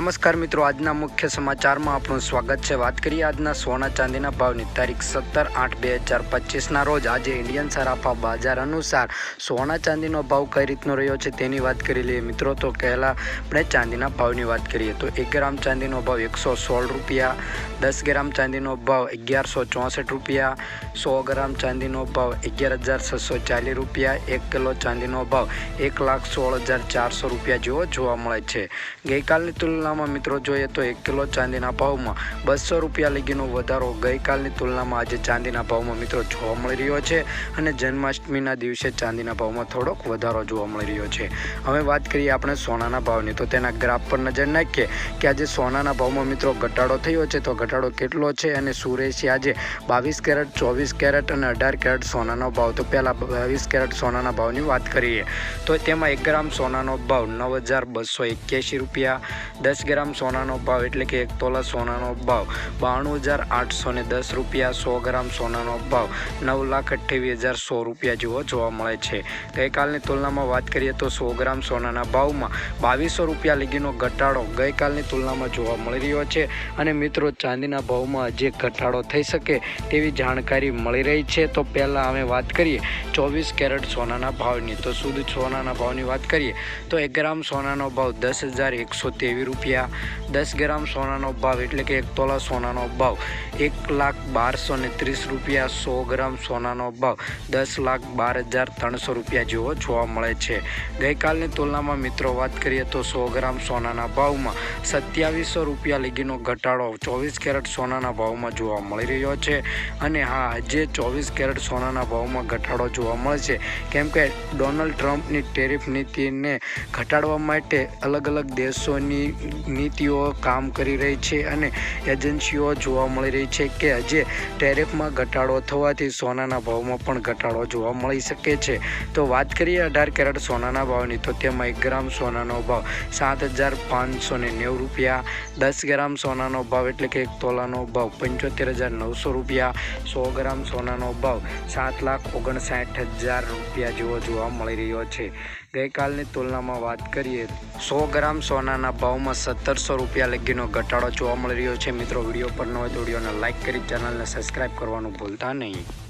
નમસ્કાર મિત્રો, આજના મુખ્ય સમાચારમાં આપણું સ્વાગત છે। વાત કરીએ આજના સોના ચાંદીના ભાવની। તારીખ 17/8/2025ના રોજ આજે ઇન્ડિયન સરાફા બજાર અનુસાર સોના ચાંદીનો ભાવ કઈ રીતનો રહ્યો છે તેની વાત કરી લઈએ મિત્રો। તો પહેલાં આપણે ચાંદીના ભાવની વાત કરીએ તો 1 ગ્રામ ચાંદીનો ભાવ 116 રૂપિયા, 10 ગ્રામ ચાંદીનો ભાવ 1164 રૂપિયા, 100 ગ્રામ ચાંદીનો ભાવ 11,640 રૂપિયા, 1 કિલો ચાંદીનો ભાવ 1,16,400 રૂપિયા જેવો જોવા મળે છે। ગઈકાલની તુલનામાં મિત્રો જોઈએ તો 1 કિલો ચાંદીના ભાવમાં 200 રૂપિયા લગીનો વધારો ગઈકાલની તુલનામાં આજે ચાંદીના ભાવમાં મિત્રો જોવા મળી રહ્યો છે અને જન્માષ્ટમીના દિવસે ચાંદીના ભાવમાં થોડોક વધારો જોવા મળી રહ્યો છે। હવે વાત કરીએ આપણે સોનાના ભાવની, તો તેના ગ્રાફ પર નજર નાખીએ કે આજે સોનાના ભાવમાં મિત્રો ઘટાડો થયો છે તો ઘટાડો કેટલો છે અને શું રહેશે આજે 22 કેરેટ, 24 કેરેટ અને 18 કેરેટ સોનાનો ભાવ। તો પહેલાં 22 કેરેટ સોનાના ભાવની વાત કરીએ તો તેમાં 1 ગ્રામ સોનાનો ભાવ 9,281 રૂપિયા, 10 ગ્રામ સોનાનો ભાવ એટલે કે 1 તોલા સોનાનો ભાવ 92,810 રૂપિયા, 100 ગ્રામ સોનાનો ભાવ 9,28,100 રૂપિયા જેવો જોવા મળે છે। ગઈકાલની તુલનામાં વાત કરીએ તો 100 ગ્રામ સોનાના ભાવમાં 2200 રૂપિયા લગીનો ઘટાડો ગઈકાલની તુલનામાં જોવા મળી રહ્યો છે અને મિત્રો ચાંદીના ભાવમાં જે ઘટાડો થઈ શકે તેવી જાણકારી મળી રહી છે। તો પહેલાં અમે વાત કરીએ 24 કેરેટ સોનાના ભાવની, તો શુદ્ધ સોનાના ભાવની વાત કરીએ તો 1 ગ્રામ સોનાનો ભાવ 10,123 રૂપિયા, 10 ગ્રામ સોનાનો ભાવ એટલે કે 1 તોલા સોનાનો ભાવ 1,12,30 રૂપિયા, 100 ગ્રામ સોનાનો ભાવ 10,12,300 રૂપિયા જેવો જોવા મળે છે। ગઈકાલની તુલનામાં મિત્રો વાત કરીએ તો 100 ગ્રામ સોનાના ભાવમાં 2700 રૂપિયા લગીનો ઘટાડો 24 કેરેટ સોનાના ભાવમાં જોવા મળી રહ્યો છે અને હા, આજે 24 કેરેટ સોનાના ભાવમાં ઘટાડો જોવા મળશે કેમ કે ડોનાલ્ડ ટ્રમ્પની ટેરિફ નીતિને ઘટાડવા માટે અલગ અલગ દેશોની નીતિઓ કામ કરી રહી છે અને એજન્સીઓ જોવા મળી રહી છે કે આજે ટેરિફમાં ઘટાડો થવાથી સોનાના ભાવમાં પણ ઘટાડો જોવા મળી શકે છે। તો વાત કરીએ 18 કેરેટ સોનાના ભાવની, તો તેમાં 1 ગ્રામ સોનાનો ભાવ 7,590 રૂપિયા, 10 ગ્રામ સોનાનો ભાવ એટલે કે 1 તોલાનો ભાવ 75,900 રૂપિયા, 100 ગ્રામ સોનાનો ભાવ 7,59,000 રૂપિયા જેવો જોવા મળી રહ્યો છે। ગઈકાલની તુલનામાં વાત કરીએ 100 ગ્રામ સોનાના ભાવમાં 1700 રૂપિયા લગીનો ઘટાડો જોવા મળી રહ્યો છે। મિત્રો, વિડીયો પર ન હોય તો વિડીયોને લાઇક કરી ચેનલને સબસ્ક્રાઈબ કરવાનું ભૂલતા નહીં।